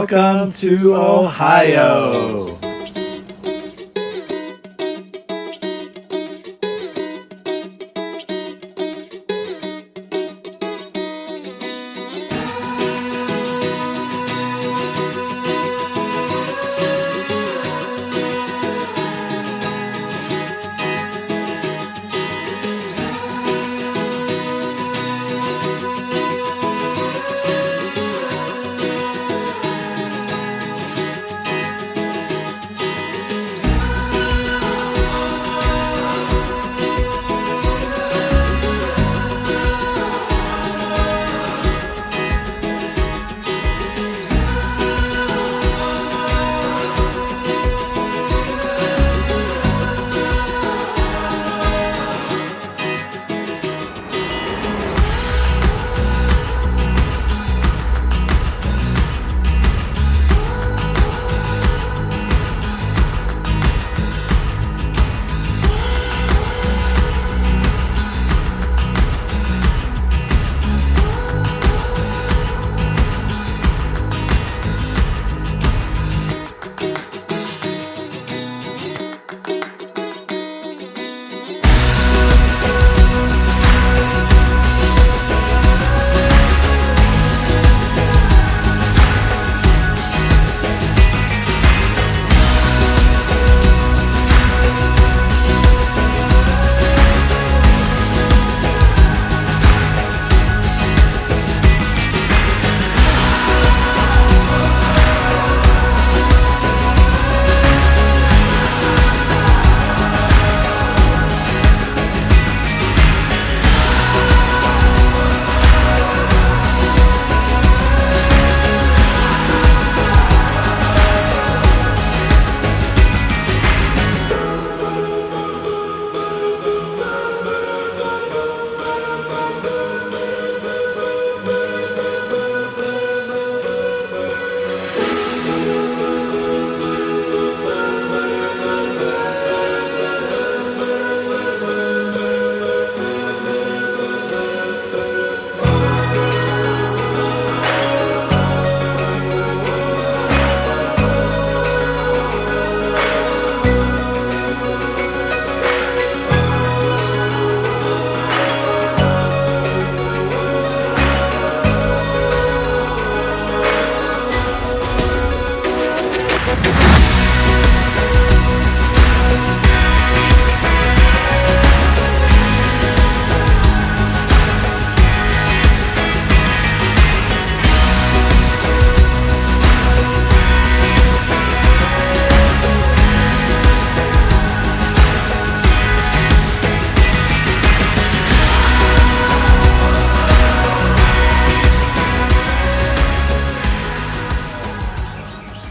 Welcome to Ohio.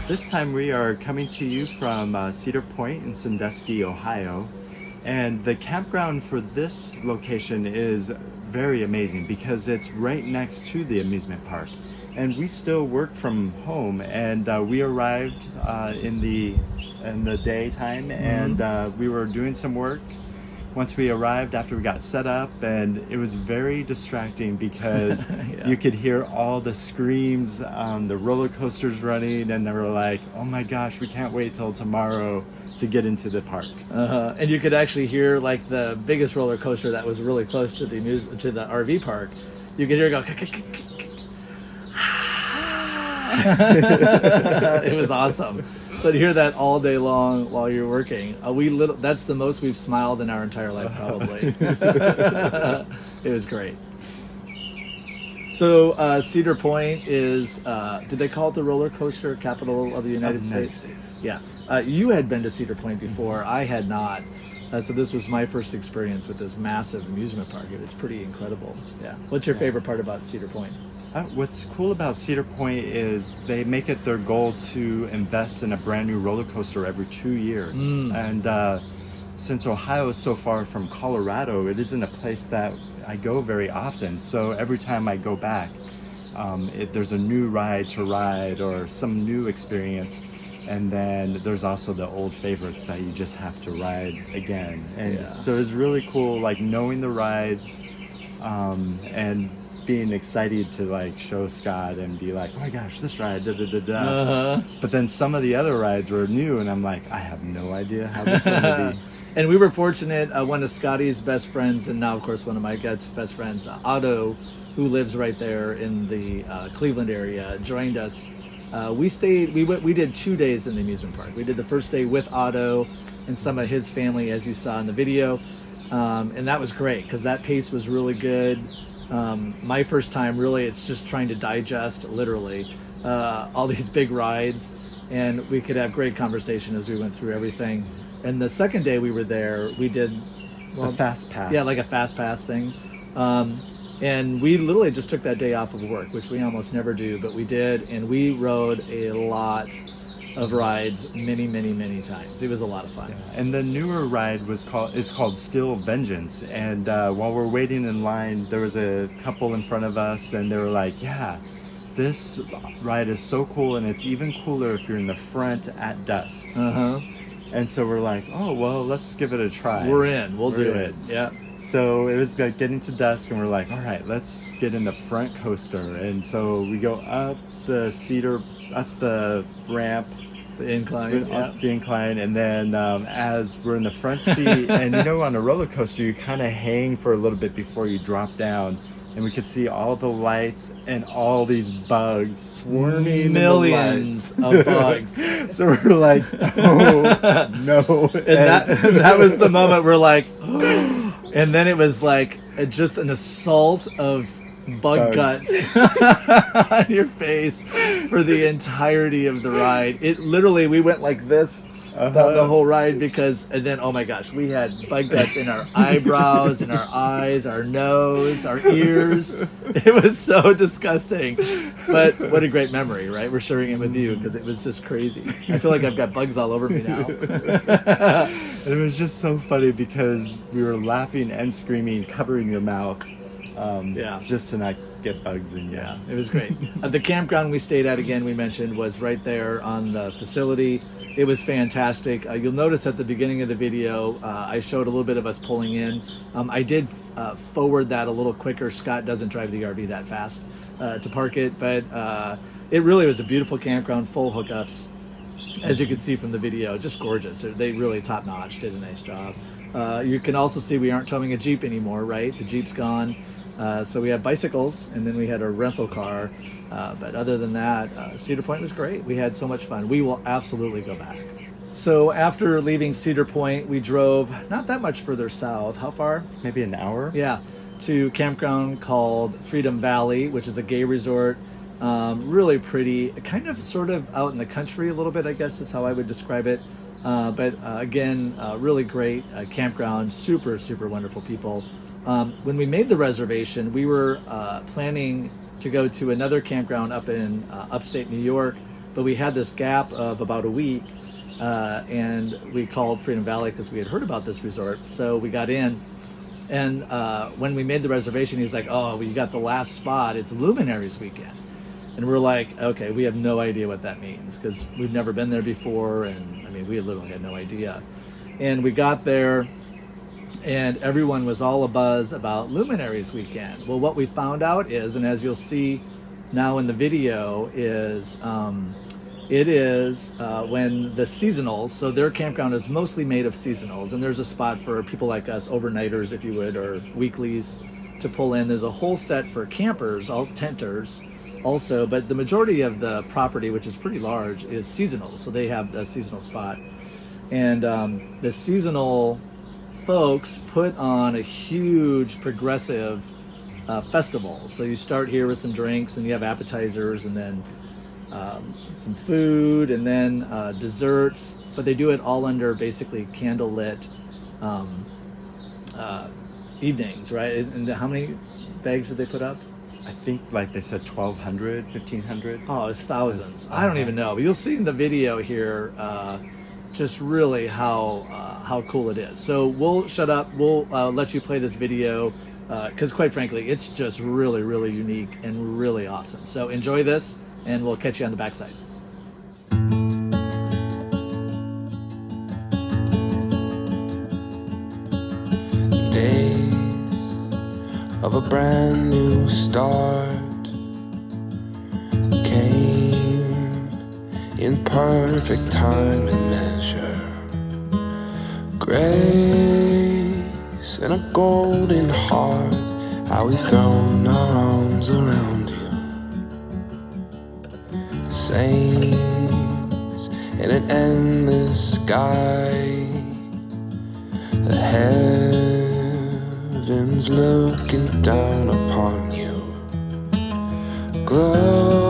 This time we are coming to you from Cedar Point in Sandusky, Ohio. And the campground for this location is very amazing because it's right next to the amusement park. And we still work from home, and we arrived in the daytime, and we were doing some work once we arrived after we got set up, and it was very distracting because you could hear all the screams, the roller coasters running, and they were like, oh my gosh, we can't wait till tomorrow to get into the park. And you could actually hear like the biggest roller coaster that was really close to the RV park. You could hear it go. It was awesome. So to hear that all day long while you're working, that's the most we've smiled in our entire life, probably. It was great. So Cedar Point is, did they call it the roller coaster capital of the United States? Yeah. You had been to Cedar Point before. I had not. So this was my first experience with this massive amusement park. It was pretty incredible. Yeah. What's your favorite part about Cedar Point? What's cool about Cedar Point is they make it their goal to invest in a brand new roller coaster every 2 years. And since Ohio is so far from Colorado, it isn't a place that I go very often. So every time I go back, there's a new ride to ride or some new experience. And then there's also the old favorites that you just have to ride again. And so it's really cool, like knowing the rides and being excited to like show Scott and be like, oh my gosh, this ride, da da da da. Uh-huh. But then some of the other rides were new, and I'm like, I have no idea how this one will be. And we were fortunate. One of Scotty's best friends, and now of course one of my best friends, Otto, who lives right there in the Cleveland area, joined us. We stayed. We did 2 days in the amusement park. We did the first day with Otto and some of his family, as you saw in the video, and that was great because that pace was really good. My first time, really, it's just trying to digest literally all these big rides, and we could have great conversation as we went through everything. And the second day we were there, we did A fast pass. Yeah, like a fast pass thing. And we literally just took that day off of work, which we almost never do, but we did, and we rode a lot of rides many times. It was a lot of fun. Yeah. And the newer ride is called Still Vengeance. And while we're waiting in line, there was a couple in front of us, and they were like, yeah, this ride is so cool, and it's even cooler if you're in the front at dusk. And so we're like, oh, well, let's give it a try. We're in. We'll do it. Yeah. So it was like getting to dusk, and we're like, all right, let's get in the front coaster. And so we go up the ramp, the incline, up the incline, and then as we're in the front seat, and on a roller coaster, you kind of hang for a little bit before you drop down. And we could see all the lights and all these bugs swarming. Millions of bugs. So we're like, oh, no. And that was the moment we're like, oh. And then it was like just an assault of bug guts on your face for the entirety of the ride. It literally, we went like this down the whole ride and then, oh my gosh, we had bug guts in our eyebrows, in our eyes, our nose, our ears. It was so disgusting. But what a great memory, right? We're sharing it with you because it was just crazy. I feel like I've got bugs all over me now. And it was just so funny because we were laughing and screaming, covering your mouth. Just to not get bugs in you. Yeah, it was great. The campground we stayed at, again, we mentioned, was right there on the facility. It was fantastic. You'll notice at the beginning of the video, I showed a little bit of us pulling in. I did forward that a little quicker. Scott doesn't drive the RV that fast to park it, but it really was a beautiful campground, full hookups. As you can see from the video, just gorgeous. They really top-notch, did a nice job. You can also see we aren't towing a Jeep anymore, right? The Jeep's gone. So we have bicycles, and then we had a rental car. But other than that, Cedar Point was great. We had so much fun. We will absolutely go back. So after leaving Cedar Point, we drove not that much further south. How far? Maybe an hour? Yeah, to a campground called Freedom Valley, which is a gay resort. Really pretty, kind of sort of out in the country a little bit, I guess is how I would describe it. But again, really great campground, super wonderful people. When we made the reservation, we were planning to go to another campground up in upstate New York, but we had this gap of about a week, and we called Freedom Valley because we had heard about this resort. So we got in, and when we made the reservation, he's like, oh, well, you got the last spot. It's Luminaries weekend. And we're like, okay, we have no idea what that means because we've never been there before, and I mean, we literally had no idea. And we got there, and everyone was all abuzz about Luminaries weekend. Well, what we found out is, and as you'll see now in the video, is it is when the seasonals, so their campground is mostly made of seasonals, and there's a spot for people like us, overnighters, if you would, or weeklies, to pull in. There's a whole set for campers, all tenters also, but the majority of the property, which is pretty large, is seasonal, so they have a seasonal spot. And the seasonal folks put on a huge progressive festival. So you start here with some drinks, and you have appetizers, and then some food, and then desserts, but they do it all under basically candlelit evenings, right? And how many bags did they put up? I think, like they said, 1,200, 1,500. Oh, it's thousands. I don't even know, but you'll see in the video here just really how cool it is. So we'll shut up. We'll let you play this video because, quite frankly, it's just really unique and really awesome. So enjoy this, and we'll catch you on the backside. Days of a brand new start came in perfect time and measure. Grace and a golden heart, how we've thrown our arms around you. Saints in an endless sky, the heavens looking down upon you. Glory,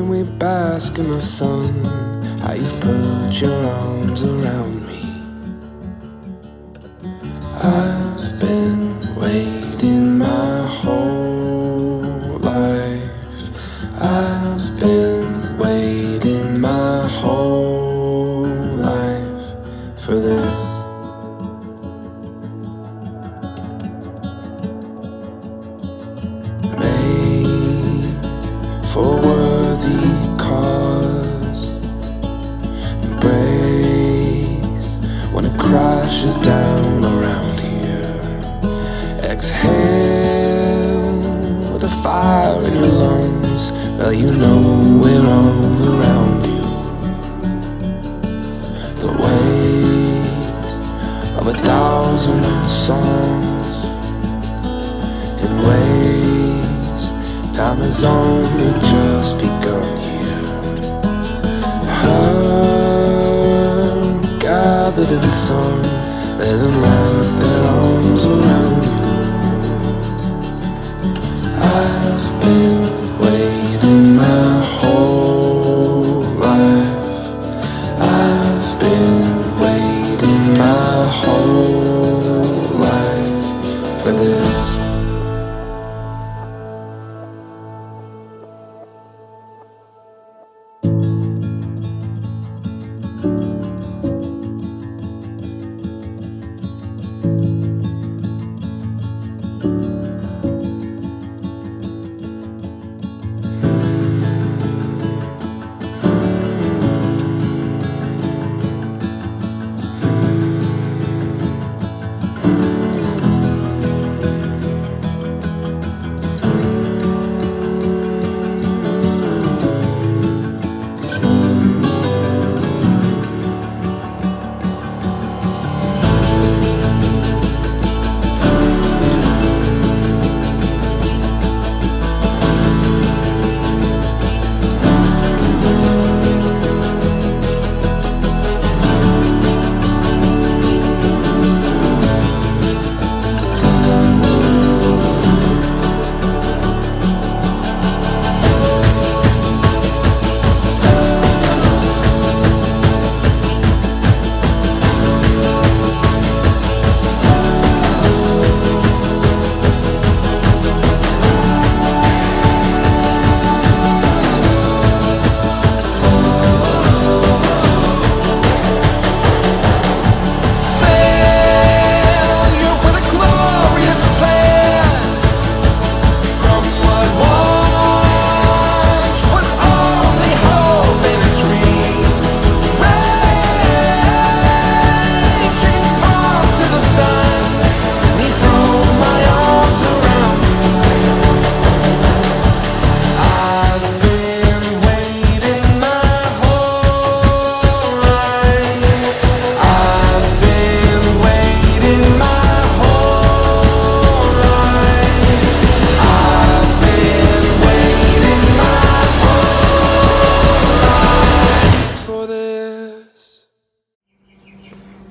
we bask in the sun, how you've put your arms around me. I've been waiting my whole life. I've been waiting my whole life for this. Made for a worthy cause. Embrace when it crashes down around here. Exhale the fire in your lungs. Well, you know we're all around you. The weight of 1,000 songs in ways time has only just begun here. Her gathered in the sun, let them wrap their arms around you. I've been waiting my whole life. I've been waiting my whole life for this.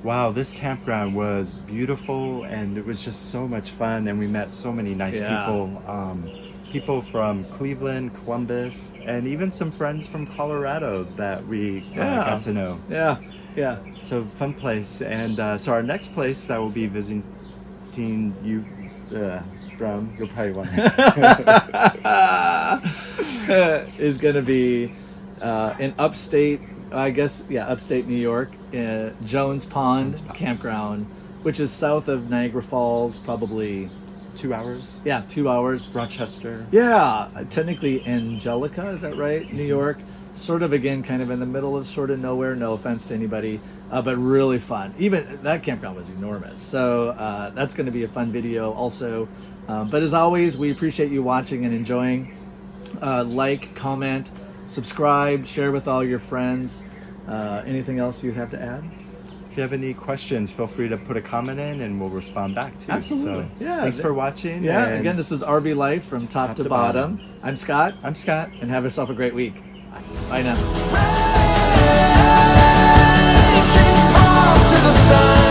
Wow, this campground was beautiful and it was just so much fun, and we met so many nice Yeah. people. People from Cleveland, Columbus, and even some friends from Colorado that we Yeah. got to know. Yeah, yeah. So fun place. And so our next place that we'll be visiting you from, you'll probably want is going to be in upstate, I guess, upstate New York, Jones Pond Campground, which is south of Niagara Falls, probably 2 hours. 2 hours. Rochester. Yeah, technically Angelica, is that right? New York. Sort of, again, kind of in the middle of sort of nowhere, no offense to anybody. but really fun. Even that campground was enormous. So that's going to be a fun video also. But as always, we appreciate you watching and enjoying. Like, comment, subscribe, share with all your friends. Anything else you have to add? If you have any questions, feel free to put a comment in and we'll respond back too. Absolutely. So, Yeah. thanks for watching. Yeah. and Again, this is RV Life from top to bottom. I'm Scott, I'm Scott. and have yourself a great week. Bye now. Reaching palms to the sun.